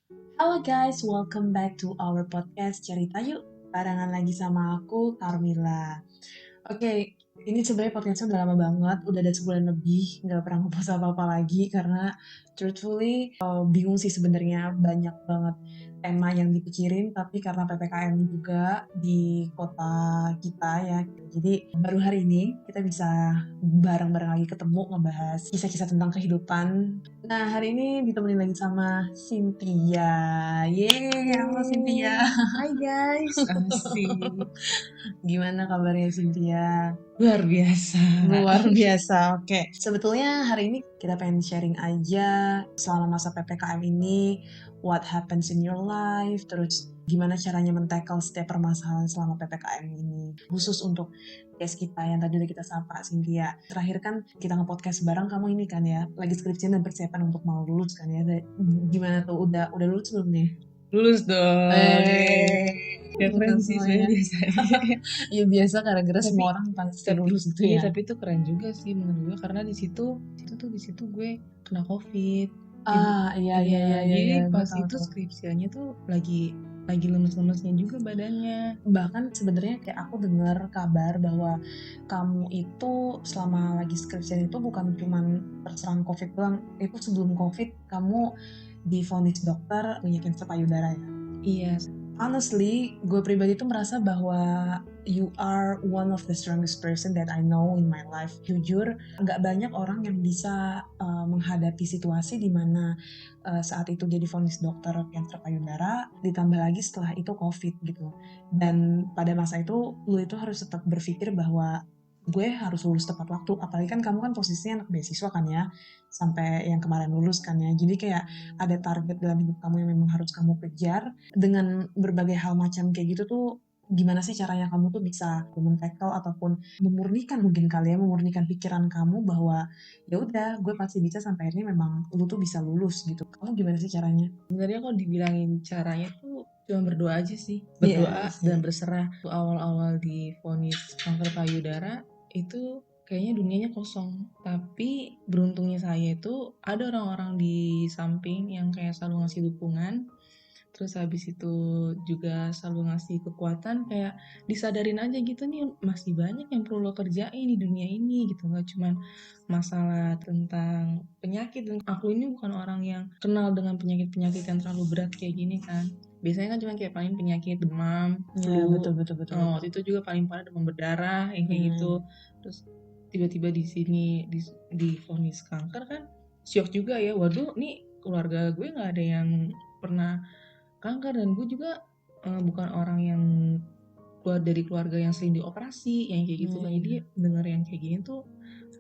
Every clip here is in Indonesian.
Halo guys, welcome back to our podcast Cerita Yuk. Barengan lagi sama aku, Carmila. Oke, ini sebenarnya podcastnya udah lama banget, udah ada sebulan lebih, nggak pernah ngepost apa-apa lagi karena truthfully bingung sih sebenarnya banyak banget tema yang dipikirin, tapi karena PPKM juga di kota kita ya, jadi baru hari ini kita bisa bareng-bareng lagi ketemu ngebahas kisah-kisah tentang kehidupan. Nah, hari ini ditemenin lagi sama Cynthia. Yeay, halo Cynthia. Yeay, hai guys, asik, Gimana kabarnya Cynthia? luar biasa. Luar biasa, oke. Sebetulnya hari ini kita pengen sharing aja selama masa PPKM ini, what happens in your life, terus gimana caranya men-tackle setiap permasalahan selama PPKM ini. Khusus untuk guest kita yang tadi udah kita sapa, Cynthia. Terakhir kan kita nge-podcast bareng kamu ini kan ya, lagi skripsian dan persiapan untuk mau lulus kan ya. Gimana tuh, udah lulus belum nih? Lulus dong, Tepuk tangan referensi saya semuanya. biasa aja. Ya biasa gara-gara Tapi, semua orang pasti tapi, lulus gitu iya ya. tapi itu keren juga sih menurut gue karena di situ gue kena COVID. Jadi, Iya iya iya, iya iya jadi iya, gue pas tahu itu tuh. skripsiannya tuh lagi lemes-lemesnya juga badannya. Bahkan sebenarnya kayak aku dengar kabar bahwa kamu itu selama lagi skripsian itu bukan cuman terserang COVID doang, itu sebelum COVID kamu divonis dokter punya kanker payudara ya. Iya, Honestly, gue pribadi tuh merasa bahwa you are one of the strongest person that I know in my life. Jujur, nggak banyak orang yang bisa menghadapi situasi di mana saat itu jadi vonis dokter kanker payudara, ditambah lagi setelah itu COVID gitu. Dan pada masa itu, lu itu harus tetap berpikir bahwa gue harus lulus tepat waktu. Apalagi kan kamu kan posisinya anak beasiswa kan ya, sampai yang kemarin lulus kan ya. Jadi kayak ada target dalam hidup kamu yang memang harus kamu kejar dengan berbagai hal macam kayak gitu tuh. Gimana sih caranya kamu tuh bisa men-tackle ataupun memurnikan mungkin kali ya, memurnikan pikiran kamu bahwa ya udah gue pasti bisa sampai akhirnya memang lu tuh bisa lulus gitu. Kamu gimana sih caranya? sebenarnya kalau dibilangin caranya tuh cuma berdoa aja sih, Iya berdoa sih. dan berserah. Awal-awal di vonis kanker payudara itu kayaknya dunianya kosong, tapi beruntungnya saya itu ada orang-orang di samping yang kayak selalu ngasih dukungan, terus habis itu juga selalu ngasih kekuatan, kayak disadarin aja gitu nih masih banyak yang perlu lo kerjain di dunia ini gitu, nggak cuman masalah tentang penyakit. Dan aku ini bukan orang yang kenal dengan penyakit-penyakit yang terlalu berat kayak gini kan, biasanya kan cuma kayak paling penyakit demam, Iya flu. betul betul betul betul. Waktu itu juga paling parah demam berdarah yang kayak gitu. Terus tiba-tiba di sini di vonis kanker kan, syok juga ya, waduh nih keluarga gue nggak ada yang pernah kanker, dan gue juga bukan orang yang keluar dari keluarga yang sering dioperasi yang kayak gitu kan. Jadi denger yang kayak gini tuh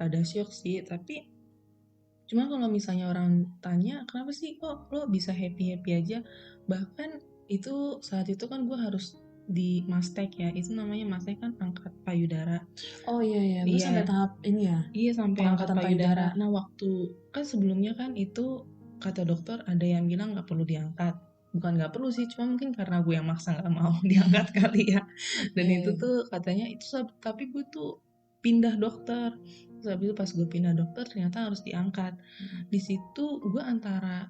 ada syok sih. Tapi cuma kalau misalnya orang tanya kenapa sih kok lo bisa happy happy aja, bahkan itu saat itu kan gue harus di mastek ya, itu namanya mastek kan angkat payudara. Oh iya iya, lu sampai Iya, tahap ini ya, iya sampai angkat pengangkatan payudara. payudara. Nah waktu kan sebelumnya kan itu kata dokter ada yang bilang nggak perlu diangkat. Bukan nggak perlu sih, cuma mungkin karena gue yang maksa nggak mau diangkat kali ya. Dan itu Iya. tuh katanya itu tapi gue tuh pindah dokter. Terus habis itu pas gue pindah dokter ternyata harus diangkat. Di situ gue antara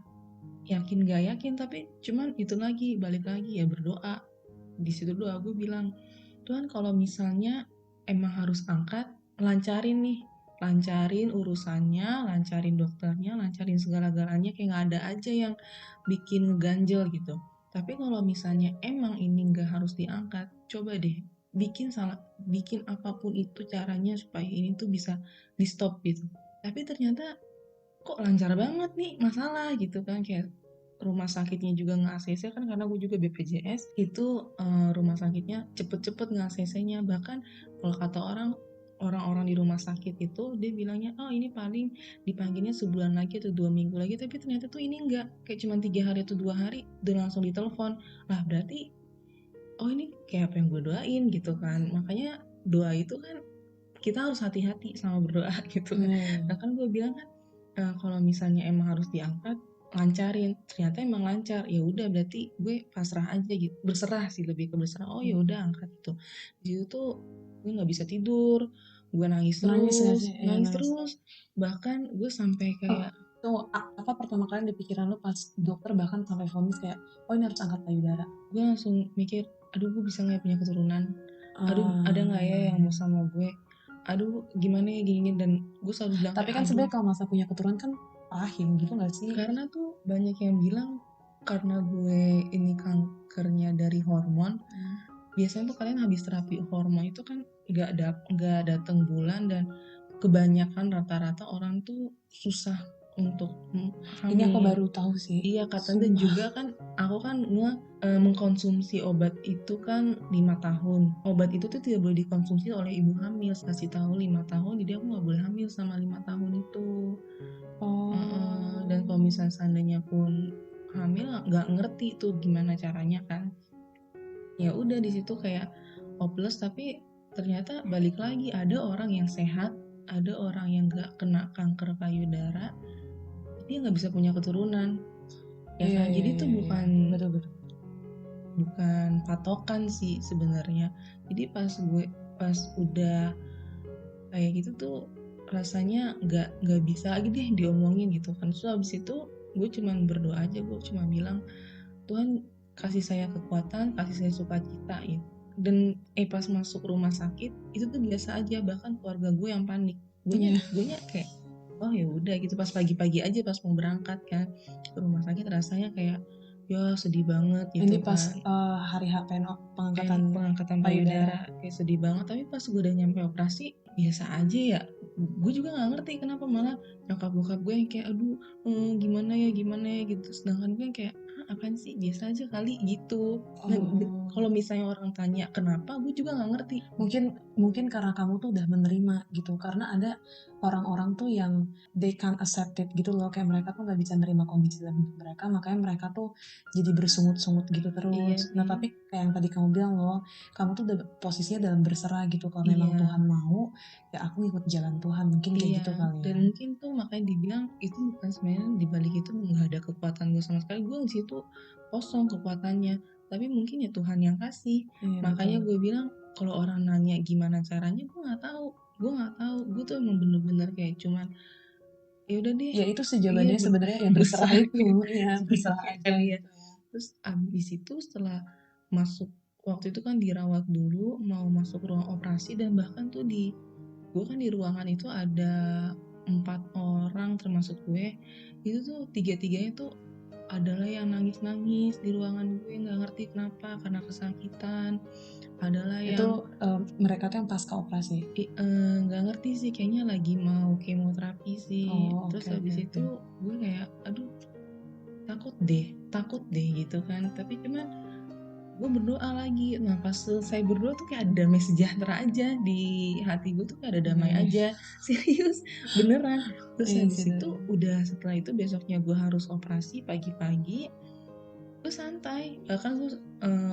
yakin gak yakin, tapi cuman itu lagi balik lagi ya berdoa. Di situ doa gue bilang, Tuhan kalau misalnya emang harus angkat, lancarin nih, lancarin urusannya, lancarin dokternya, lancarin segala-galanya, kayak nggak ada aja yang bikin ngeganjel gitu. Tapi kalau misalnya emang ini nggak harus diangkat, coba deh bikin apapun itu caranya supaya ini tuh bisa di stop gitu. Tapi ternyata kok lancar banget nih masalah gitu kan, kayak rumah sakitnya juga nge-ACC kan karena gue juga BPJS itu. Rumah sakitnya cepet-cepet nge-ACC-nya, bahkan kalau kata orang-orang di rumah sakit itu dia bilangnya oh ini paling dipanggilnya sebulan lagi atau 2 minggu lagi, tapi ternyata tuh ini enggak, kayak cuma 3 hari atau 2 hari dan langsung ditelepon. Lah berarti oh ini kayak apa yang gue doain gitu kan. Makanya doa itu kan kita harus hati-hati sama berdoa gitu kan. Nah kan gue bilang kan, kalau misalnya emang harus diangkat, lancarin. Ternyata emang lancar, ya udah berarti gue pasrah aja gitu, berserah sih, lebih ke berserah. Oh ya udah angkat gitu. Di situ tuh gue nggak bisa tidur, gue nangis Nangis nggak terus sih? Iya nangis nangis. terus, bahkan gue sampai Oh, kayak Tuh, apa pertama kali di pikiran lu pas dokter bahkan sampai vonis kayak, oh ini harus angkat payudara? Gue langsung mikir, aduh gue bisa nggak punya keturunan, aduh ada nggak ya Iya, yang iya. mau sama gue, aduh gimana ya gini, dan gue selalu bilang Tapi kayak kan aduh. sebenarnya kalau masa punya keturunan kan rahim gitu nggak sih? Karena tuh banyak yang bilang karena gue ini kankernya dari hormon, biasanya tuh kalian habis terapi hormon itu kan nggak datang bulan, dan kebanyakan rata-rata orang tuh susah untuk Ini aku hamil. baru tahu sih. Iya katanya, dan Sumpah. juga kan aku kan mengkonsumsi obat itu kan 5 tahun. Obat itu tuh tidak boleh dikonsumsi oleh ibu hamil. Kasih tahu 5 tahun, jadi aku nggak boleh hamil sama 5 tahun itu. Dan kalau Oh. misalnya seandainya pun hamil, nggak ngerti tuh gimana caranya kan. Ya udah di situ kayak hopeless, tapi ternyata balik lagi ada orang yang sehat, ada orang yang nggak kena kanker payudara, dia nggak bisa punya keturunan. Ya Iya, kan, iya, jadi iya, itu iya. bukan Betul, betul. patokan sih sebenarnya. Jadi pas udah kayak gitu tuh rasanya nggak bisa lagi deh diomongin gitu kan. So abis itu gue cuman berdoa aja, gue cuma bilang Tuhan kasih saya kekuatan, kasih saya sukacita ya. Dan pas masuk rumah sakit itu tuh biasa aja, bahkan keluarga gue yang panik. Iya. Gue kayak oh ya udah gitu, pas pagi-pagi aja pas mau berangkat kan ke rumah sakit, rasanya kayak ya sedih banget Ini gitu pas kan. hari pengangkatan Pengangkatan payudara. payudara kayak sedih banget, tapi pas gue udah nyampe operasi biasa aja ya. Gue juga nggak ngerti kenapa malah nyokap bokap gue yang kayak aduh gimana ya gitu, sedangkan gue yang kayak apaan sih, biasa aja kali gitu. Nah, Oh. kalau misalnya orang tanya kenapa, gue juga nggak ngerti. Mungkin karena kamu tuh udah menerima gitu, karena ada orang-orang tuh yang they can't accept it gitu loh, kayak mereka tuh nggak bisa nerima kondisi dalam hidup mereka, makanya mereka tuh jadi bersungut-sungut gitu Iya terus. Nah sih. tapi kayak yang tadi kamu bilang loh, kamu tuh udah posisinya dalam berserah gitu, kalau memang Iya. Tuhan mau ya aku ikut jalan Tuhan, mungkin kayak Iya, gitu kali dan ya. mungkin tuh makanya dibilang itu bukan, sebenarnya dibalik itu nggak ada kekuatan gue sama sekali, gue di situ kosong kekuatannya, tapi mungkin ya Tuhan yang kasih. Iya Makanya betul. gue bilang kalau orang nanya gimana caranya, gue nggak tahu, gue tuh emang bener-bener kayak cuman ya udah deh. Ya itu sih Iya, jawabannya sebenarnya ya berserah berserah itu, ya berserah aja kali ya. gitu ya. Terus abis itu setelah masuk, waktu itu kan dirawat dulu, mau masuk ruang operasi, dan bahkan tuh gue kan di ruangan itu ada 4 orang termasuk gue, itu tuh tiga-tiganya tuh adalah yang nangis-nangis di ruangan gue, nggak ngerti kenapa, karena kesakitan. Adalah Itu yang mereka tuh yang pasca operasi. nggak ngerti sih, kayaknya lagi mau kemoterapi sih. Oh, Terus oke, oke, habis oke. itu gue kayak aduh takut deh gitu kan, tapi cuman gue berdoa lagi. Nah pas selesai berdoa tuh kayak ada damai sejahtera aja di hati gue, tuh kayak ada damai Iya, aja. Serius, beneran. Terus iya habis sih. itu udah, setelah itu besoknya gue harus operasi pagi-pagi, gue santai. Bahkan gue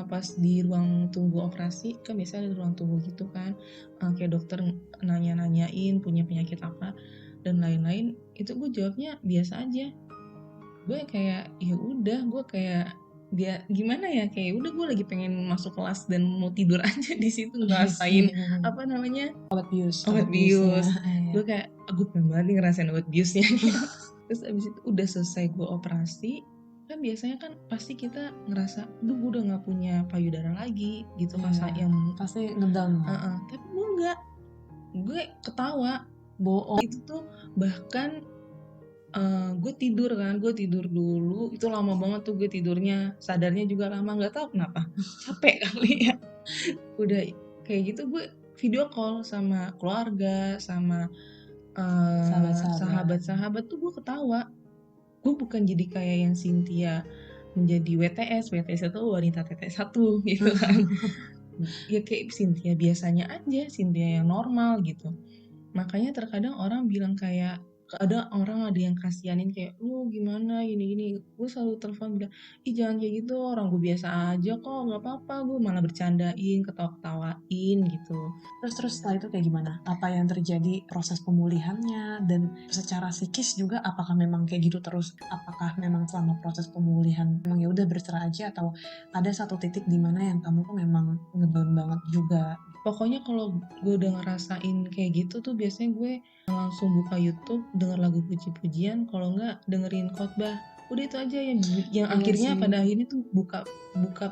pas di ruang tunggu operasi kan biasanya ada ruang tunggu gitu kan, kayak dokter nanya-nanyain punya penyakit apa dan lain-lain, itu gue jawabnya biasa aja. Gue kayak ya udah, gue kayak dia gimana ya, kayak udah gue lagi pengen masuk kelas dan mau tidur aja di situ Iya sih. ngerasain apa namanya Obat obat biusnya. bius. Iya. Gue kayak gue pengen banget nih ngerasain obat biusnya. Terus abis itu udah selesai gue operasi, kan biasanya kan pasti kita ngerasa duh gue udah nggak punya payudara lagi gitu, Iya, rasa yang pasti ngedown lah. tapi gue nggak, gue ketawa. Bohong. Itu tuh bahkan gue tidur dulu, itu lama banget tuh gue tidurnya, sadarnya juga lama, nggak tahu kenapa, capek kali ya. Udah kayak gitu gue video call sama keluarga, sama Sahabat-sahabat. sahabat-sahabat tuh gue ketawa. Gue bukan jadi kayak yang Cynthia menjadi WTS itu wanita TT1 gitu kan. Ya kayak Cynthia biasanya aja, Cynthia yang normal gitu. Makanya terkadang orang bilang kayak, ada yang kasihanin kayak lu gimana gini-gini, gue selalu telepon bilang ih jangan kayak gitu, orang gue biasa aja kok, nggak apa-apa. Gue malah bercandain, ketawa-ketawain gitu. Terus setelah itu kayak gimana? Apa yang terjadi proses pemulihannya, dan secara psikis juga apakah memang kayak gitu terus? Apakah memang selama proses pemulihan memang ya udah berserah aja, atau ada satu titik di mana yang kamu tuh memang ngedown banget juga? Pokoknya kalau gue udah ngerasain kayak gitu tuh biasanya gue langsung buka YouTube, denger lagu puji-pujian, kalau enggak dengerin khotbah. Udah itu aja yang Iya akhirnya sih. pada akhirnya tuh buka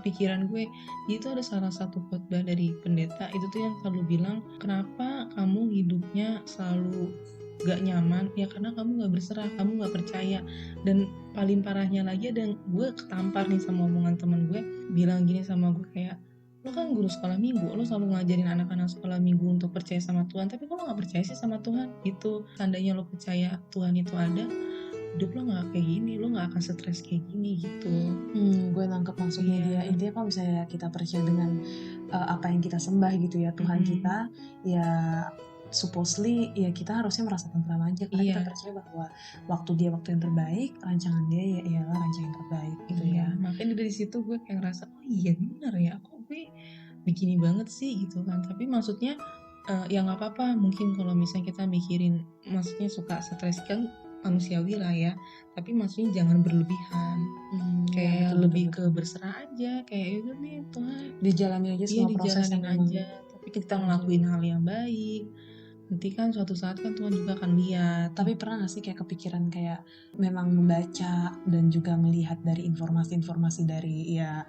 pikiran gue. Itu ada salah satu khotbah dari pendeta itu tuh yang selalu bilang, kenapa kamu hidupnya selalu gak nyaman? Ya karena kamu gak berserah, kamu gak percaya. Dan paling parahnya lagi ada yang gue ketampar nih sama omongan temen gue, bilang gini sama gue kayak, lo kan guru sekolah minggu, lo selalu ngajarin anak-anak sekolah minggu untuk percaya sama Tuhan, tapi kok lo gak percaya sih sama Tuhan gitu. Seandainya lo percaya Tuhan itu ada, hidup lo gak kayak gini, lo gak akan stres kayak gini gitu. Gue nangkep maksudnya dia. Iya. Intinya kalau misalnya kita percaya dengan apa yang kita sembah gitu ya, Tuhan kita, ya supposedly ya kita harusnya merasa tentram aja karena kita Iya. percaya bahwa waktu yang terbaik, rancangan dia ya ialah rancangan yang terbaik gitu ya. Makanya dari situ gue kayak ngerasa, oh iya bener ya, kok gue begini banget sih gitu kan. Tapi maksudnya ya nggak apa-apa, mungkin kalau misalnya kita mikirin, maksudnya suka stres kan manusiawi lah ya, tapi maksudnya jangan berlebihan. Ya, Kayak betul, lebih betul, ke betul. berserah aja, kayak itu nih Tuhan, Dijalani aja iya semua prosesnya dijalanin memang. aja, tapi kita Betul. ngelakuin hal yang baik, nanti kan suatu saat kan Tuhan juga akan lihat. Tapi pernah gak sih kayak kepikiran kayak memang membaca dan juga melihat dari informasi-informasi dari ya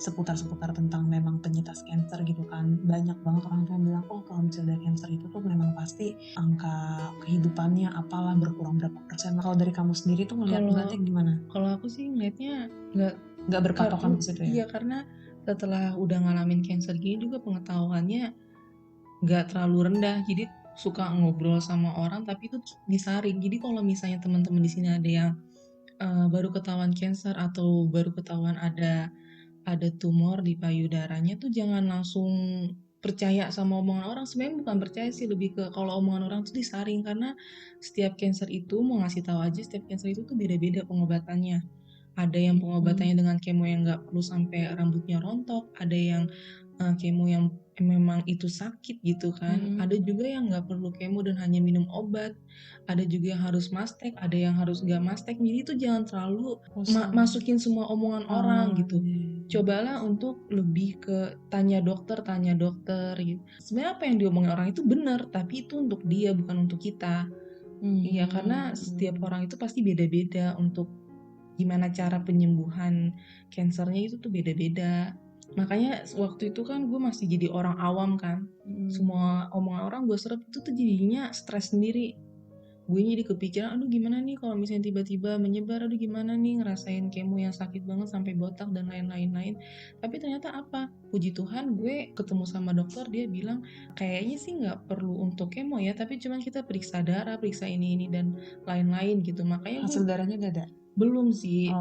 seputar-seputar tentang memang penyintas cancer gitu kan. Banyak banget orang tua yang bilang, oh kalau misalnya dari cancer itu tuh memang pasti angka kehidupannya apalah berkurang berapa persen. Kalau dari kamu sendiri tuh ngeliatnya gimana? Kalau aku sih ngeliatnya Gak berpatokan ke situ ya? iya, karena setelah udah ngalamin cancer gini juga pengetahuannya nggak terlalu rendah, jadi suka ngobrol sama orang tapi itu disaring. Jadi kalau misalnya teman-teman di sini ada yang baru ketahuan cancer atau baru ketahuan ada tumor di payudaranya tuh jangan langsung percaya sama omongan orang. Sebenarnya bukan percaya sih, lebih ke kalau omongan orang tuh disaring, karena setiap cancer itu, mau ngasih tahu aja, setiap cancer itu tuh beda-beda pengobatannya. Ada yang pengobatannya dengan kemo yang nggak perlu sampai rambutnya rontok, ada yang kemo yang memang itu sakit gitu kan, ada juga yang nggak perlu kemo dan hanya minum obat, ada juga yang harus mastek, ada yang harus nggak mastek. Jadi itu jangan terlalu masukin semua omongan orang gitu. Cobalah untuk lebih ke tanya dokter gitu. Sebenarnya apa yang diomongin orang itu benar, tapi itu untuk dia bukan untuk kita. Iya, karena setiap orang itu pasti beda-beda untuk gimana cara penyembuhan kansernya, itu tuh beda-beda. Makanya waktu itu kan gue masih jadi orang awam kan, semua omongan orang gue serap, itu tuh jadinya stres sendiri. Gue jadi kepikiran, aduh gimana nih kalau misalnya tiba-tiba menyebar, aduh gimana nih ngerasain kemo yang sakit banget sampai botak dan lain-lain. Tapi ternyata apa, puji Tuhan gue ketemu sama dokter, dia bilang kayaknya sih nggak perlu untuk kemo ya, tapi cuman kita periksa darah, periksa ini dan lain-lain gitu. Makanya gue Hasil darahnya udah ada? belum sih.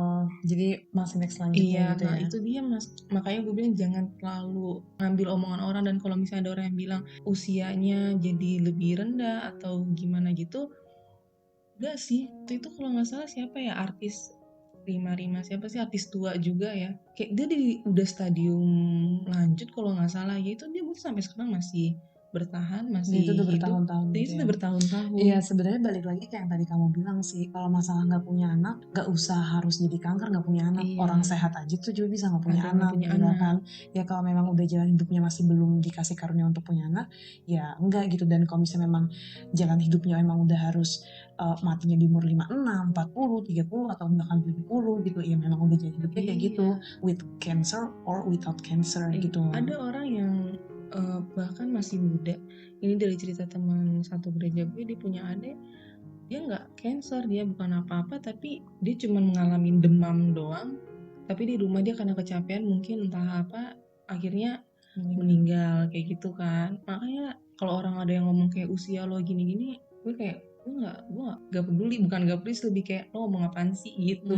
Jadi masih next selanjutnya Iya, gitu nah ya? itu dia Mas. Makanya gue bilang jangan terlalu ngambil omongan orang, dan kalau misalnya ada orang yang bilang usianya jadi lebih rendah atau gimana gitu, enggak sih. Itu kalau nggak salah siapa ya, artis Rima siapa sih, artis tua juga ya. Kayak dia udah stadium lanjut kalau nggak salah, ya itu dia sampai sekarang masih bertahan, Dia masih itu udah hidup. bertahun-tahun Dia gitu itu ya? udah bertahun-tahun. Iya, sebenarnya balik lagi kayak yang tadi kamu bilang sih, kalau masalah nggak punya anak, nggak usah harus jadi kanker nggak punya anak. Iya, Orang sehat aja tuh juga bisa nggak punya ada nggak anak, punya gitu anak. kan? Ya kalau memang udah jalan hidupnya masih belum dikasih karunia untuk punya anak, ya enggak gitu. Dan kalau misalnya memang jalan hidupnya memang udah harus matinya di umur 56, 40, 30, atau bahkan 70 gitu, ya memang udah jalan hidupnya kayak gitu, with cancer or without cancer gitu. Ada orang yang bahkan masih muda. Ini dari cerita teman satu gereja gue, dia punya adik, dia nggak cancer, dia bukan apa-apa, tapi dia cuma mengalami demam doang. Tapi di rumah dia karena kecapean mungkin entah apa, akhirnya meninggal kayak gitu kan. Makanya kalau orang ada yang ngomong kayak usia lo gini-gini, gue kayak gue nggak peduli, bukan nggak peduli, lebih kayak lo ngomong apaan sih gitu.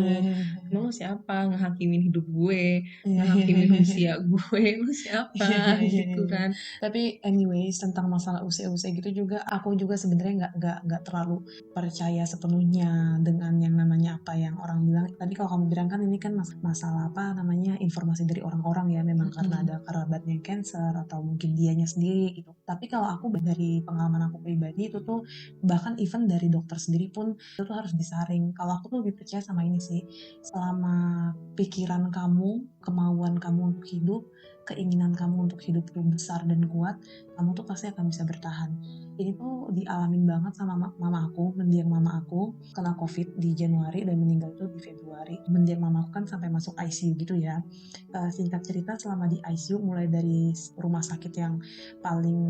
Emang lo siapa ngehakimin hidup gue, ngehakimin usia gue, lo siapa gitu kan. Tapi anyways, tentang masalah usia-usia gitu juga, aku juga sebenarnya nggak terlalu percaya sepenuhnya dengan yang namanya apa yang orang bilang. Tadi kalau kamu bilang kan ini kan masalah apa namanya, informasi dari orang-orang ya, memang karena ada kerabatnya cancer atau mungkin dianya sendiri gitu. Tapi kalau aku dari pengalaman aku pribadi itu tuh, bahkan even dari dokter sendiri pun itu tuh harus disaring. Kalau aku tuh lebih percaya sama ini sih, selama pikiran kamu, kemauan kamu untuk hidup keinginan kamu untuk hidup tuh besar dan kuat, kamu tuh pasti akan bisa bertahan. Ini tuh dialamin banget sama mama aku. Mendiang mama aku kena COVID di Januari dan meninggal tuh di Februari. Mendiang mama aku kan sampai masuk ICU gitu ya. Singkat cerita, selama di ICU mulai dari rumah sakit yang paling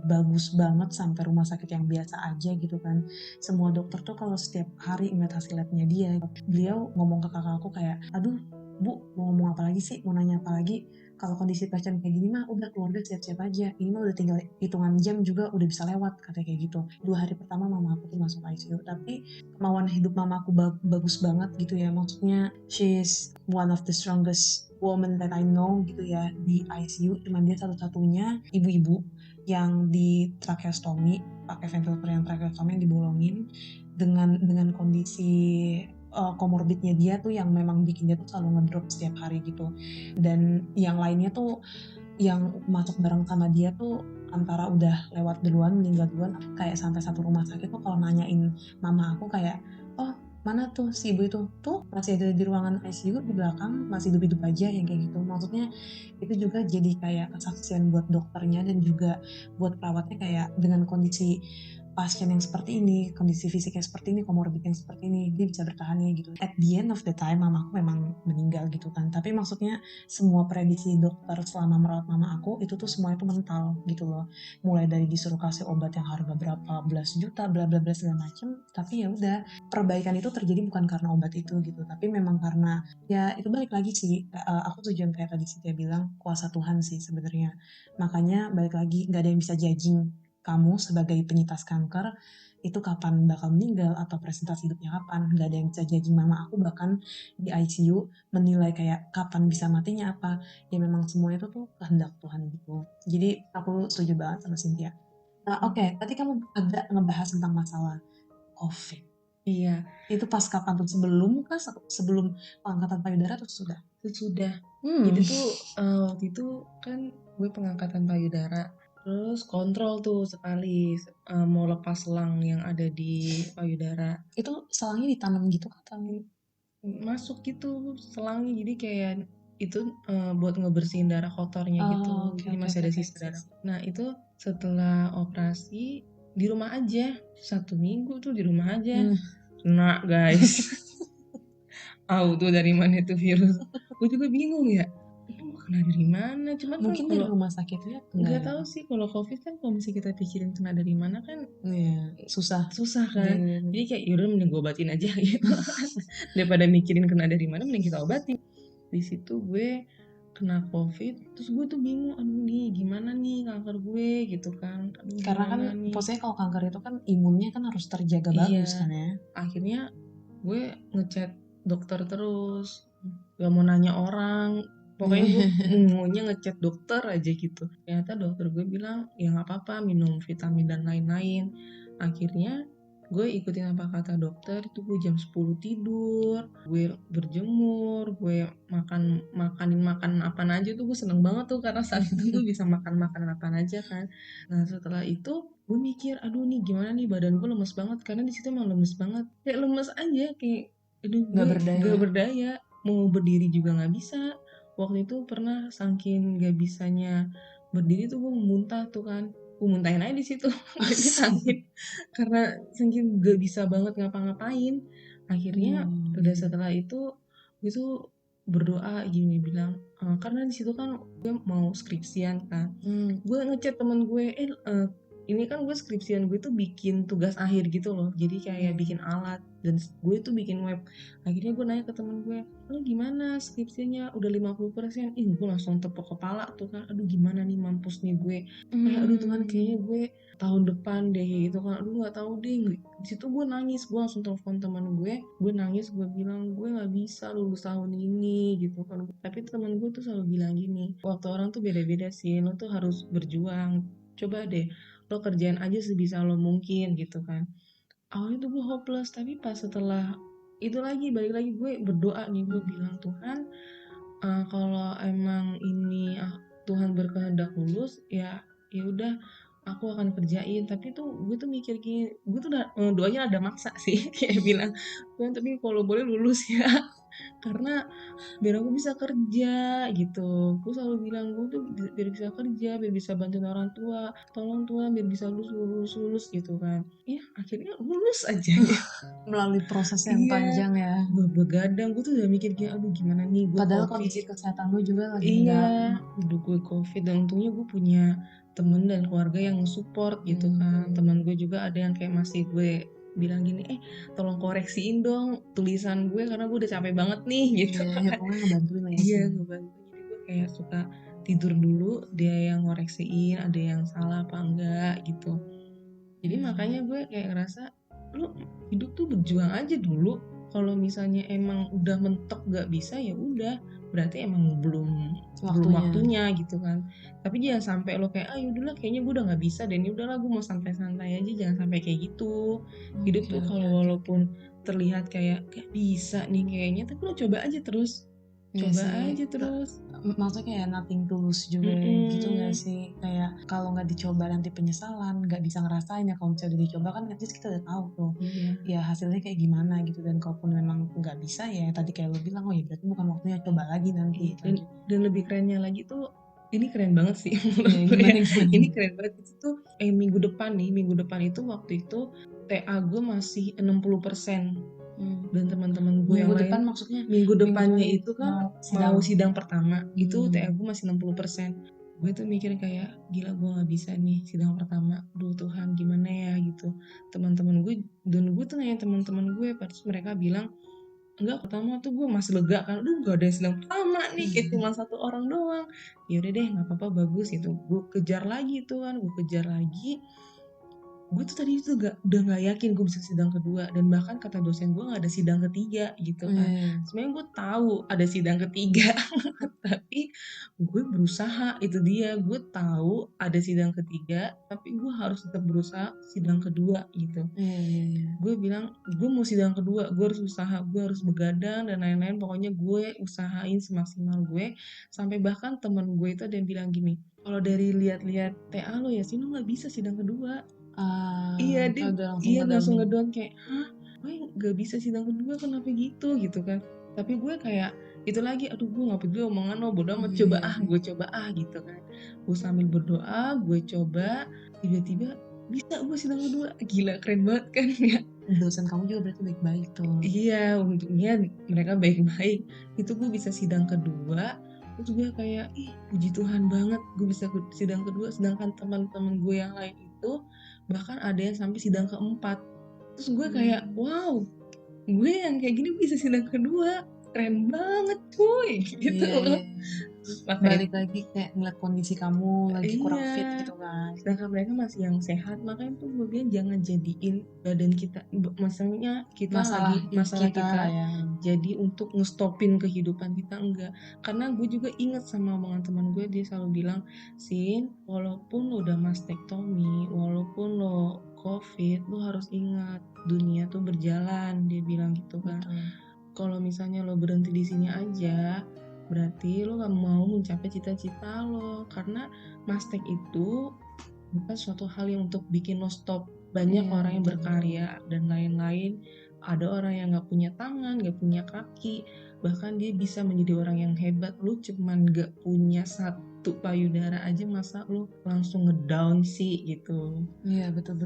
bagus banget sampai rumah sakit yang biasa aja gitu kan, semua dokter tuh kalau setiap hari ngeliat hasil labnya dia, beliau ngomong ke kakak aku kayak, aduh Bu, mau ngomong apa lagi sih, mau nanya apa lagi, kalau kondisi pasien kayak gini mah udah keluarga siap-siap aja, ini mah udah tinggal hitungan jam juga udah bisa lewat, katanya kayak gitu. 2 hari pertama mama aku tuh masuk ICU, tapi kemauan hidup mama aku bagus banget gitu ya, maksudnya she's one of the strongest woman that I know gitu ya di ICU. Cuman dia satu-satunya ibu-ibu yang di tracheostomy, pakai ventilator yang tracheostomy yang dibolongin dengan kondisi komorbidnya dia tuh yang memang bikin dia tuh selalu ngedrop setiap hari gitu. Dan yang lainnya tuh yang masuk bareng sama dia tuh antara udah lewat duluan, meninggal duluan, kayak sampai satu rumah sakit tuh kalau nanyain mama aku kayak, oh mana tuh si ibu itu, tuh masih ada di ruangan ICU di belakang, masih hidup-hidup aja, yang kayak gitu. Maksudnya itu juga jadi kayak kesaksian buat dokternya dan juga buat perawatnya, kayak dengan kondisi pasien yang seperti ini, kondisi fisiknya seperti ini, komorbid yang seperti ini, dia bisa bertahan ya gitu. At the end of the time, mama aku memang meninggal gitu kan. Tapi maksudnya semua prediksi dokter selama merawat mama aku itu tuh semuanya tuh mental gitu loh. Mulai dari disuruh kasih obat yang harga berapa belas juta, bla bla bla segala macem. Tapi ya udah, perbaikan itu terjadi bukan karena obat itu gitu, tapi memang karena ya itu balik lagi sih. Aku tujuan kayak tadi Cynthia bilang, kuasa Tuhan sih sebenarnya. Makanya balik lagi, nggak ada yang bisa judging kamu sebagai penyintas kanker itu kapan bakal meninggal atau presentasi hidupnya kapan. Gak ada yang bisa judging mama aku bahkan di ICU menilai kayak kapan bisa matinya apa. Ya memang semuanya itu tuh kehendak Tuhan gitu. Jadi aku setuju banget sama Cynthia. Nah oke, tadi kamu agak ngebahas tentang masalah COVID. Iya, Itu pas kapan tuh? Sebelum kah? Sebelum pengangkatan payudara atau sudah? sudah. Jadi tuh waktu itu kan gue pengangkatan payudara, terus kontrol tuh sekali mau lepas selang yang ada di payudara. Itu selangnya ditanam gitu kata Masuk gitu selangnya, jadi kayak itu buat ngebersihin darah kotornya gitu, oke jadi oke masih oke ada oke. sisa darah. Nah itu setelah operasi di rumah aja 1 minggu tuh di rumah aja kena guys. Tahu tuh dari mana itu virus, gue juga bingung ya ini gue kena dari mana, cuman kan Mungkin dari kalau rumah sakitnya enggak nggak ya? tahu sih kalau covid kan kalau misalnya kita pikirin kena dari mana kan Iya, susah. susah kan, Dan jadi kayak yaudah mending gue obatin aja gitu. Daripada mikirin kena dari mana mending kita obatin. Di situ gue kena covid, terus gue tuh bingung, aduh nih gimana nih kanker gue gitu kan, aduh karena kan gimana nih. posisinya kalau kanker itu kan imunnya kan harus terjaga bagus Iya, kan ya. akhirnya gue ngechat dokter terus, gak mau nanya orang, pokoknya gue maunya ngechat dokter aja gitu. Ternyata dokter gue bilang ya nggak apa-apa minum vitamin dan lain-lain. Akhirnya gue ikutin apa kata dokter, itu gue jam 10 tidur, gue berjemur, gue makan apa aja tuh, gue seneng banget tuh karena saat itu gue bisa makan makanan apa aja kan. Nah setelah itu gue mikir, aduh nih gimana nih badan gue lemes banget, karena di situ emang lemes banget, kayak lemes aja, kayak aduh Nggak gue berdaya. gak berdaya, mau berdiri juga nggak bisa. Waktu itu pernah saking gak bisanya berdiri tuh gue muntah tuh kan, gue muntahin aja di situ. Jadi sakit karena saking gak bisa banget ngapa-ngapain. Akhirnya udah setelah itu gue tuh berdoa gini, bilang karena di situ kan gue mau skripsian kan, gue ngechat temen gue ini kan gue skripsian gue tuh bikin tugas akhir gitu loh, jadi kayak bikin alat dan gue tuh bikin web. Akhirnya gue nanya ke temen gue, lu gimana skripsinya udah 50%? Gue langsung tepuk kepala tuh kan, aduh gimana nih mampus nih gue, kayak aduh Tuhan kayaknya gue tahun depan deh gitu kan, aduh nggak tahu deh. Di situ gue nangis, gue langsung telepon teman gue nangis, gue bilang gue nggak bisa lulus tahun ini gitu kan. Tapi teman gue tuh selalu bilang gini, waktu orang tuh beda-beda sih, lo tuh harus berjuang, coba deh lo kerjain aja sebisa lo mungkin gitu kan. Awalnya tuh gue hopeless, tapi pas setelah itu lagi balik lagi gue berdoa nih, gue bilang Tuhan kalau emang ini Tuhan berkehendak lulus ya ya udah aku akan kerjain. Tapi tuh gue tuh mikir gini, gue tuh doanya ada maksa sih. Kayak bilang Tuhan tapi kalau boleh lulus ya. karena biar aku bisa kerja gitu. Gue selalu bilang gue tuh biar bisa kerja, biar bisa bantuin orang tua, tolong Tuhan biar bisa lulus gitu kan. Iya akhirnya lulus aja ya. Melalui proses yang Iya, panjang ya. gue begadang, gue tuh udah mikir kayak aduh gimana nih gue Padahal covid. kondisi kesehatan lu juga lagi nggak. Iya, udah gue covid dan untungnya gue punya temen dan keluarga yang support gitu kan. Temen gue juga ada yang kayak masih gue bilang gini, tolong koreksiin dong tulisan gue karena gue udah capek banget nih gitu Iya, ya kan. pokoknya ngebantuin lah ya. Iya ngebantu, jadi gue kayak suka tidur dulu, dia yang ngoreksiin ada yang salah apa enggak gitu. Jadi makanya gue kayak ngerasa lu hidup tuh berjuang aja dulu. Kalau misalnya emang udah mentok gak bisa ya udah, berarti emang belum waktunya gitu kan. Tapi jangan sampai lo kayak yaudahlah kayaknya gue udah nggak bisa dan yaudahlah gue mau santai-santai aja, jangan sampai kayak gitu. Hidup tuh kalau walaupun terlihat kayak gak bisa nih kayaknya, tapi lo coba aja terus. Iya Coba sih. aja terus. Maksudnya kayak nothing to lose juga gitu gak sih? Kayak kalau nggak dicoba nanti penyesalan, nggak bisa ngerasain ya. Kalau misalnya udah dicoba kan at least kita udah tahu tuh Iya. ya hasilnya kayak gimana gitu. Dan kalaupun memang nggak bisa ya tadi kayak lo bilang, oh ya berarti bukan waktunya, coba lagi nanti. Dan lebih kerennya lagi tuh, ini keren banget sih Ya, gimana? ini keren banget itu tuh minggu depan itu waktu itu TA gue masih 60%. Dan teman-teman gue Minggu yang depan lain maksudnya minggu depannya itu kan mau sidang pertama itu TA gue masih 60%. Gue tuh mikir kayak gila gue nggak bisa nih sidang pertama, aduh Tuhan gimana ya gitu. Teman-teman gue dan gue tuh nanya teman-teman gue, pas mereka bilang enggak, pertama tuh gue masih lega kan, aduh gak ada yang sidang pertama nih, kayak cuma satu orang doang. Ya udah deh nggak apa-apa, bagus itu. Gue kejar lagi tuh kan, gue kejar lagi. Gue tuh tadi tuh udah gak yakin gue bisa sidang kedua, dan bahkan kata dosen gue gak ada sidang ketiga gitu kan. Sebenarnya gue tahu ada sidang ketiga tapi gue berusaha, itu dia, gue tahu ada sidang ketiga tapi gue harus tetap berusaha sidang kedua gitu. Gue bilang gue mau sidang kedua, gue harus usaha, gue harus begadang dan lain-lain, pokoknya gue usahain semaksimal gue. Sampai bahkan temen gue itu ada yang bilang gini, kalau dari lihat-lihat TA lo ya sih lo nggak bisa sidang kedua. Iya dia langsung ngedown kayak hah, gue nggak bisa sidang kedua kenapa gitu kan. Tapi gue kayak itu lagi, aduh gue nggak peduli omongan lo, bodoh amat, gue coba gitu kan. Gue sambil berdoa, gue coba, tiba-tiba bisa gue sidang kedua. Gila keren banget kan ya. Dosen kamu juga berarti baik-baik tuh. Iya untungnya mereka baik-baik, itu gue bisa sidang kedua. Terus gue kayak puji Tuhan banget gue bisa sidang kedua, sedangkan teman-teman gue yang lain itu bahkan ada yang sampai sidang keempat. Terus gue kayak wow, gue yang kayak gini bisa sidang kedua, keren banget cuy gitu loh. Balik lagi kayak ngeliat kondisi kamu lagi kurang fit gitu kan. Sedangkan mereka masih yang sehat, makanya tuh gue bilang jangan jadiin badan kita, maksudnya kita masalah kita ya. jadi untuk ngestopin kehidupan kita, enggak. Karena gue juga inget sama omongan teman gue, dia selalu bilang, Sin, walaupun lo udah mastektomi, walaupun lo covid, lo harus ingat dunia tuh berjalan, dia bilang gitu kan. Kalau misalnya lo berhenti di sini aja, berarti lo gak mau mencapai cita-cita lo, karena mastek itu bukan suatu hal yang untuk bikin lo stop. Banyak orang yang berkarya dan lain-lain. Ada orang yang gak punya tangan, gak punya kaki, bahkan dia bisa menjadi orang yang hebat. Lo cuman gak punya satu payudara aja, masa lo langsung ngedown sih gitu. Iya betul.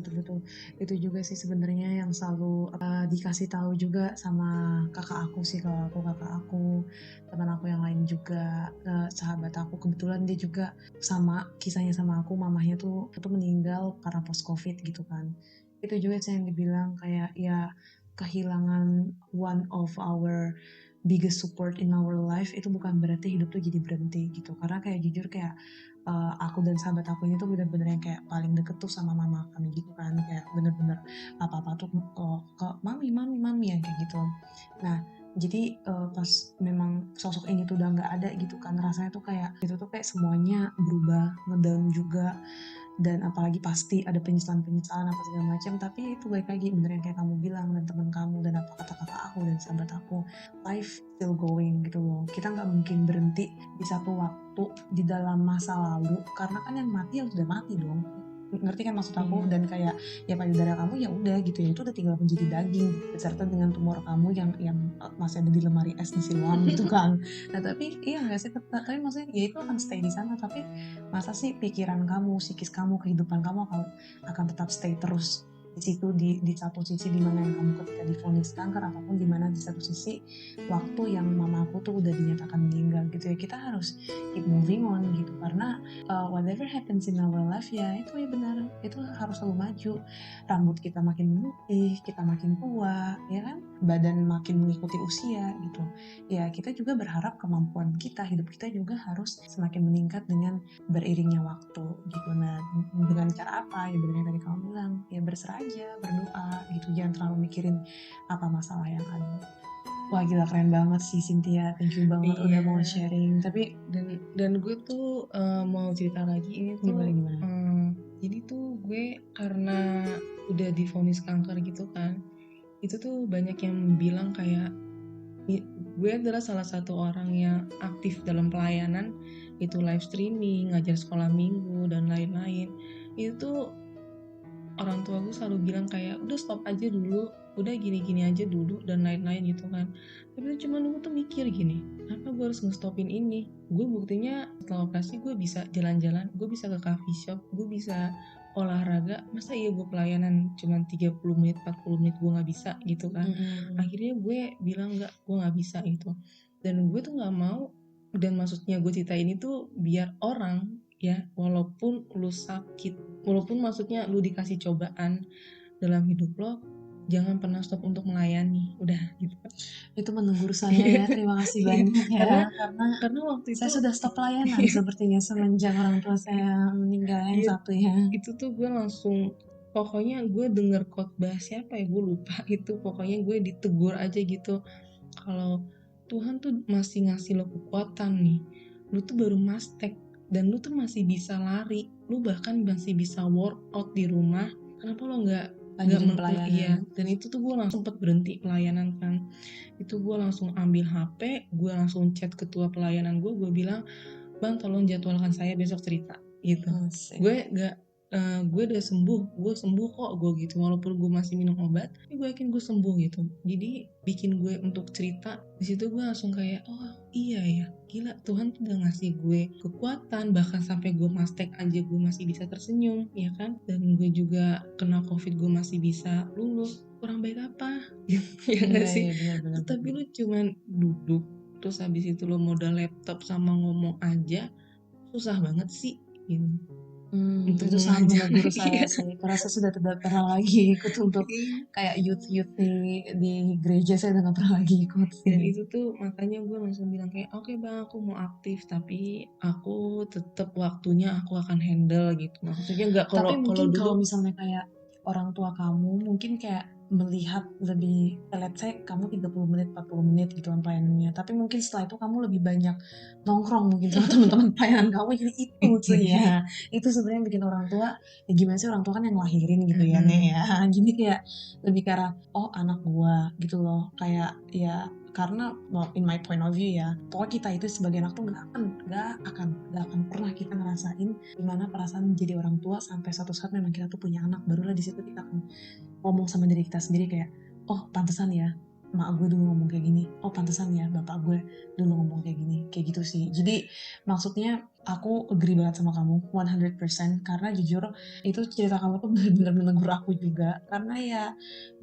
Itu juga sih sebenarnya yang selalu dikasih tahu juga sama kakak aku sih. Kalau kakak aku, teman aku yang lain juga, sahabat aku kebetulan dia juga sama kisahnya sama aku, mamahnya tuh meninggal karena post covid gitu kan. Itu juga sih yang dibilang kayak ya kehilangan one of our biggest support in our life itu bukan berarti hidup tuh jadi berhenti gitu. Karena kayak jujur kayak aku dan sahabat aku ini tuh bener-bener yang kayak paling deket tuh sama mama kami gitu kan, kayak bener-bener apa-apa tuh ke mami yang kayak gitu. Nah jadi pas memang sosok ini tuh udah nggak ada gitu kan, rasanya tuh kayak itu tuh kayak semuanya berubah, ngedown juga. Dan apalagi pasti ada penyesalan apa segala macam, tapi itu baik lagi bener yang kayak kamu bilang dan teman kamu dan apa kata kakak aku dan sahabat aku, life still going gitu loh. Kita nggak mungkin berhenti di satu waktu di dalam masa lalu, karena kan yang mati yang sudah mati dong. ngerti kan maksud aku? Iya. Dan kayak ya payudara kamu ya udah gitu ya, itu udah tinggal menjadi daging beserta dengan tumor kamu yang masih ada di lemari es di Siloam gitu kan. Nah tapi iya nggak sih, tapi maksudnya ya itu akan stay di sana, tapi masa sih pikiran kamu, psikis kamu, kehidupan kamu akan tetap stay terus di situ, di satu sisi dimana yang kamu ketika divonis kanker, ataupun dimana di satu sisi waktu yang mama aku tuh udah dinyatakan meninggal gitu ya. Kita harus keep moving on gitu, karena whatever happens in our life ya itu ya benar, itu harus selalu maju. Rambut kita makin memutih, kita makin tua ya kan, badan makin mengikuti usia gitu ya. Kita juga berharap kemampuan kita, hidup kita juga harus semakin meningkat dengan beriringnya waktu gitu. Nah dengan cara apa ya, benar yang tadi kamu bilang ya, berserah aja, berdoa gitu, jangan terlalu mikirin apa masalah yang ada. Wah gila, keren banget sih Cynthia, thank you banget udah Iya. mau sharing. Tapi Dan gue tuh mau cerita lagi ini tuh gimana? jadi tuh gue karena udah divonis kanker gitu kan, itu tuh banyak yang bilang kayak gue adalah salah satu orang yang aktif dalam pelayanan, itu live streaming, ngajar sekolah minggu dan lain-lain. Itu tuh orang tua gue selalu bilang kayak udah stop aja dulu, udah gini-gini aja dulu dan lain-lain gitu kan. Tapi cuman gue tuh mikir gini, apa gue harus ngestopin ini? Gue buktinya setelah operasi gue bisa jalan-jalan, gue bisa ke coffee shop, gue bisa olahraga. Masa iya gue pelayanan cuman 30 menit 40 menit gue nggak bisa gitu kan. Akhirnya gue bilang gue nggak bisa gitu. Dan gue tuh nggak mau, dan maksudnya gue cerita ini tuh biar orang ya, walaupun lu sakit, walaupun maksudnya lu dikasih cobaan dalam hidup lo, jangan pernah stop untuk melayani, udah gitu. Itu menegur saya ya, terima kasih banyak ya, karena waktu saya itu sudah stop pelayanan sepertinya semenjak orang tua saya meninggal yang iya, satu ya. itu tuh gue langsung, pokoknya gue denger khotbah siapa ya gue lupa itu, pokoknya gue ditegur aja gitu, kalau Tuhan tuh masih ngasih lo kekuatan nih, lu tuh baru mastek dan lu tuh masih bisa lari, lu bahkan masih bisa workout di rumah, kenapa lo nggak Lanjutin iya. pelayanan. Dan itu tuh gue langsung sempet berhenti pelayanan kan, itu gue langsung ambil HP, gue langsung chat ketua pelayanan gue bilang, bang tolong jadwalkan saya besok cerita gitu. Gue gak gue udah gue sembuh kok gue gitu, walaupun gue masih minum obat tapi gue yakin gue sembuh gitu. Jadi bikin gue untuk cerita di situ, gue langsung kayak oh iya ya, gila Tuhan tuh udah ngasih gue kekuatan, bahkan sampai gue mastek aja gue masih bisa tersenyum ya kan, dan gue juga kena covid gue masih bisa lulus, kurang baik apa ya nggak sih. Benar. Tapi lu cuman duduk terus habis itu lo modal laptop sama ngomong aja, susah banget sih ini untuk Itu sangat mengajar. menegur saya Iya. sih, karena saya sudah tidak pernah lagi ikut untuk kayak youth di gereja, saya udah gak pernah lagi ikut Dan sih. itu tuh makanya gue langsung bilang kayak oke bang, aku mau aktif tapi aku tetap waktunya aku akan handle gitu. Maksudnya nggak Tapi kalau mungkin dulu. kalau misalnya kayak orang tua kamu mungkin kayak melihat lebih, let's say kamu 30 menit 40 menit gitu kan pelayanannya, tapi mungkin setelah itu kamu lebih banyak nongkrong mungkin sama teman-teman pelayanan kamu, jadi itu tuh ya, itu sebenarnya bikin orang tua ya, gimana sih, orang tua kan yang lahirin gitu ya nih ya, jadi kayak lebih ke arah oh anak gua gitu loh, kayak ya karena in my point of view ya, pokoknya kita itu sebagai anak tuh gak akan pernah kita ngerasain gimana perasaan menjadi orang tua sampai suatu saat memang kita tuh punya anak. Barulah di situ kita akan ngomong sama diri kita sendiri kayak, oh pantesan ya mak gue dulu ngomong kayak gini, oh pantesan ya bapak gue dulu ngomong kayak gini, kayak gitu sih. Jadi maksudnya aku agree banget sama kamu 100%, karena jujur itu cerita kamu tuh benar-benar menegur aku juga, karena ya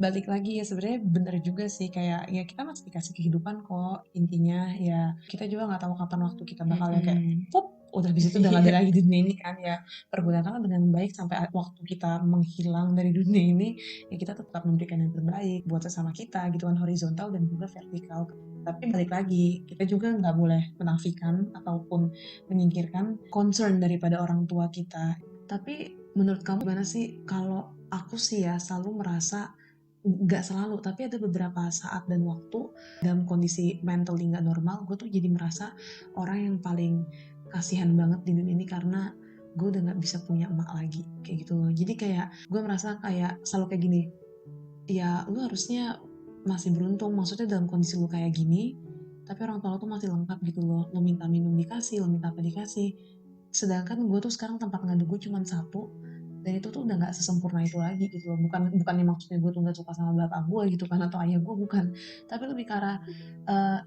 balik lagi ya, sebenarnya bener juga sih, kayak ya kita masih dikasih kehidupan kok, intinya ya kita juga nggak tahu kapan waktu kita bakal ya kayak pop udah habis itu udah gak ada lagi di dunia ini kan ya. Pergunakan dengan baik sampai waktu kita menghilang dari dunia ini, ya kita tetap memberikan yang terbaik buat sesama kita gitu kan, horizontal dan juga vertikal. Tapi balik lagi, kita juga nggak boleh menafikan ataupun menyingkirkan concern daripada orang tua kita. Tapi menurut kamu gimana sih? Kalau aku sih ya selalu merasa, nggak selalu, tapi ada beberapa saat dan waktu dalam kondisi mentally nggak normal, gue tuh jadi merasa orang yang paling kasihan banget di dunia ini, karena gue udah nggak bisa punya emak lagi kayak gitu loh. Jadi kayak gue merasa kayak selalu kayak gini, ya lu harusnya masih beruntung, maksudnya dalam kondisi lu kayak gini tapi orang tua lu tuh masih lengkap gitu loh, lu minta minum dikasih, lu minta apa dikasih. Sedangkan gue tuh sekarang tempat ngadu gue cuma satu, dan itu tuh udah nggak sesempurna itu lagi gitu loh. Bukannya maksudnya gue tuh nggak suka sama bapak gue gitu kan, atau ayah gue, bukan, tapi lebih ke arah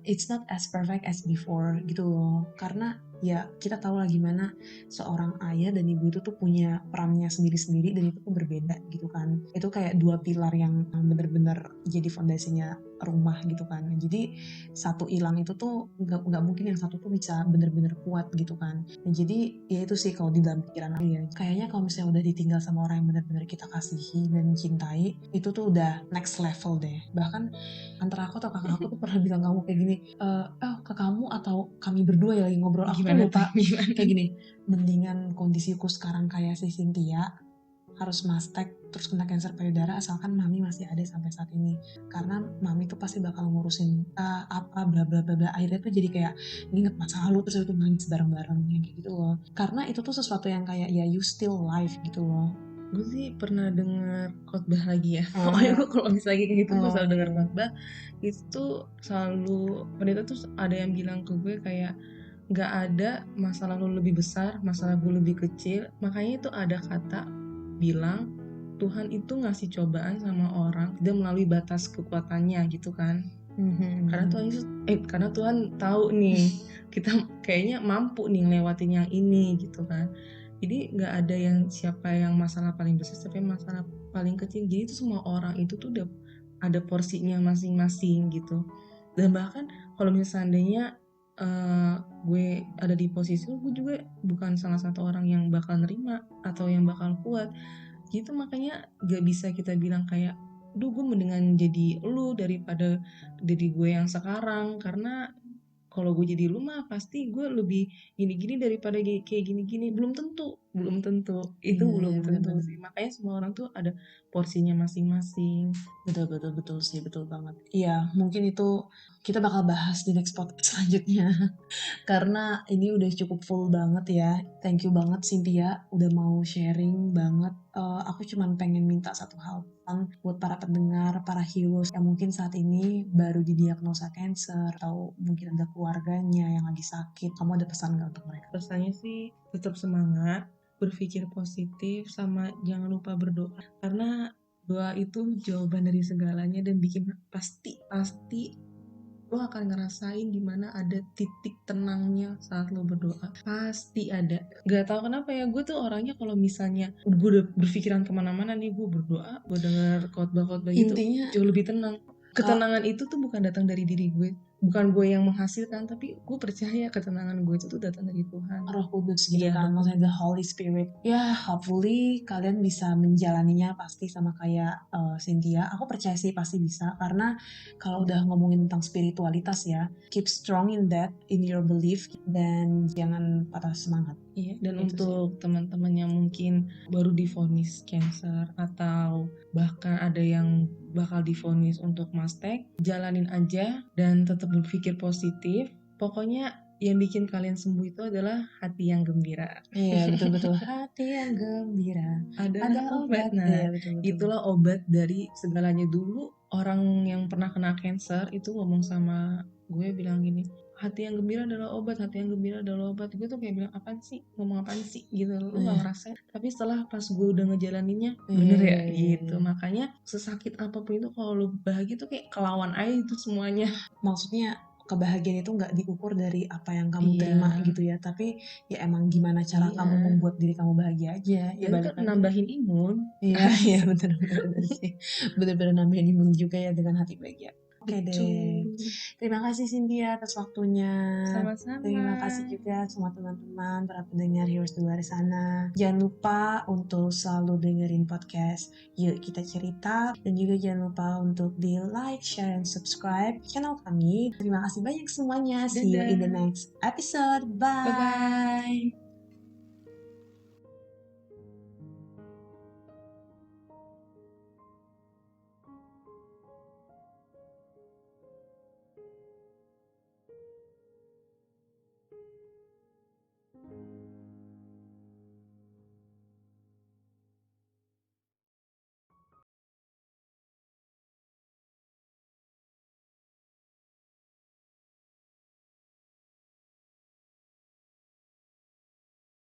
it's not as perfect as before gitu loh. Karena ya kita tahu lah gimana seorang ayah dan ibu itu tuh punya perannya sendiri-sendiri, dan itu tuh berbeda gitu kan. Itu kayak dua pilar yang bener-bener jadi fondasinya rumah gitu kan. Jadi satu hilang itu tuh nggak mungkin yang satu tuh bisa bener-bener kuat gitu kan. Nah, jadi ya itu sih kalau di dalam pikiran aku ya, kayaknya kalau misalnya udah ditinggal sama orang yang bener-bener kita kasihi dan cintai, itu tuh udah next level deh. Bahkan antara aku atau kakak aku tuh pernah bilang kamu kayak gini, ke kamu atau kami berdua ya lagi ngobrol, aku tuh Gimana tuh? lupa, Gimana? kayak gini, mendingan kondisiku sekarang kayak si Cynthia, harus mastek terus kena kanker payudara asalkan mami masih ada sampai saat ini, karena mami tuh pasti bakal ngurusin apa bla bla bla bla. Akhirnya tuh jadi kayak nginget masa lalu, terus itu nangis bareng-bareng kayak gitu loh, karena itu tuh sesuatu yang kayak ya you still live gitu loh. Gue sih pernah dengar khotbah lagi ya. Pokoknya gue kalau misalnya kayak gitu gue selalu dengar khotbah. Itu tuh selalu pendeta tuh ada yang bilang ke gue kayak nggak ada masa lalu lebih besar, masa lalu lebih kecil. Makanya itu ada kata bilang Tuhan itu ngasih cobaan sama orang dia melalui batas kekuatannya gitu kan. Karena Tuhan tahu nih kita kayaknya mampu nih ngelewatin yang ini gitu kan. Jadi nggak ada yang siapa yang masalah paling besar, siapa yang masalah paling kecil. Jadi itu semua orang itu tuh udah ada porsinya masing-masing gitu. Dan bahkan kalau misalnya seandainya gue ada di posisi lu, gue juga bukan salah satu orang yang bakal nerima atau yang bakal kuat gitu. Makanya gak bisa kita bilang kayak duh gue mendingan jadi lu daripada jadi gue yang sekarang, karena kalau gue jadi lu mah pasti gue lebih gini-gini daripada kayak gini-gini. Belum tentu itu belum tentu bener-bener sih. Makanya semua orang tuh ada porsinya masing-masing. betul sih, betul banget. Iya, mungkin itu kita bakal bahas di next podcast selanjutnya. Karena ini udah cukup full banget ya. Thank you banget Cynthia udah mau sharing banget. Aku cuman pengen minta satu hal buat para pendengar, para heroes yang mungkin saat ini baru didiagnosa cancer atau mungkin ada keluarganya yang lagi sakit. Kamu ada pesan nggak untuk mereka? Pesannya sih tetap semangat, berpikir positif, sama jangan lupa berdoa. Karena doa itu jawaban dari segalanya, dan bikin pasti lo akan ngerasain dimana ada titik tenangnya saat lo berdoa. Pasti ada. Gak tau kenapa ya, gue tuh orangnya kalau misalnya gue udah berpikiran kemana-mana nih, gue berdoa, gue denger khotbah-khotbah gitu, Intinya jauh lebih tenang. Ketenangan itu tuh bukan datang dari diri gue, bukan gue yang menghasilkan, tapi gue percaya ketenangan gue itu tuh datang dari Tuhan. Roh Kudus gitu Iya, kan, Roh maksudnya the Kudus. Holy Spirit. Ya, hopefully kalian bisa menjalaninya pasti sama kayak Cynthia. Aku percaya sih pasti bisa, karena kalau udah ngomongin tentang spiritualitas ya, keep strong in that, in your belief, dan jangan patah semangat. Iya, dan Itu untuk teman-teman yang mungkin baru divonis cancer atau bahkan ada yang bakal divonis untuk mastek, jalanin aja dan tetap berpikir positif. Pokoknya yang bikin kalian sembuh itu adalah hati yang gembira. Iya, betul-betul hati yang gembira Ada obat. Nah, Iya, betul-betul. itulah obat dari segalanya. Dulu orang yang pernah kena cancer itu ngomong sama gue bilang gini, hati yang gembira adalah obat, hati yang gembira adalah obat. Gue tuh kayak bilang apaan sih, ngomong apaan sih gitu, lu gak ngerasain. Tapi setelah pas gue udah ngejalaninnya, bener ya gitu. Makanya sesakit apapun itu kalau lu bahagia tuh kayak kelawan aja itu semuanya. Maksudnya kebahagiaan itu nggak diukur dari apa yang kamu terima gitu ya, tapi ya emang gimana cara kamu membuat diri kamu bahagia aja. Ya balik kan nambahin imun. Iya bener sih, bener-bener nambahin imun juga ya dengan hati bahagia. Oke deh, terima kasih Cynthia atas waktunya. Sama-sama. Terima kasih juga semua teman-teman, para pendengar Heroes di luar sana. Jangan lupa untuk selalu dengerin podcast Yuk Kita Cerita. Dan juga jangan lupa untuk di like, share, and subscribe channel kami. Terima kasih banyak semuanya. See you in the next episode. Bye!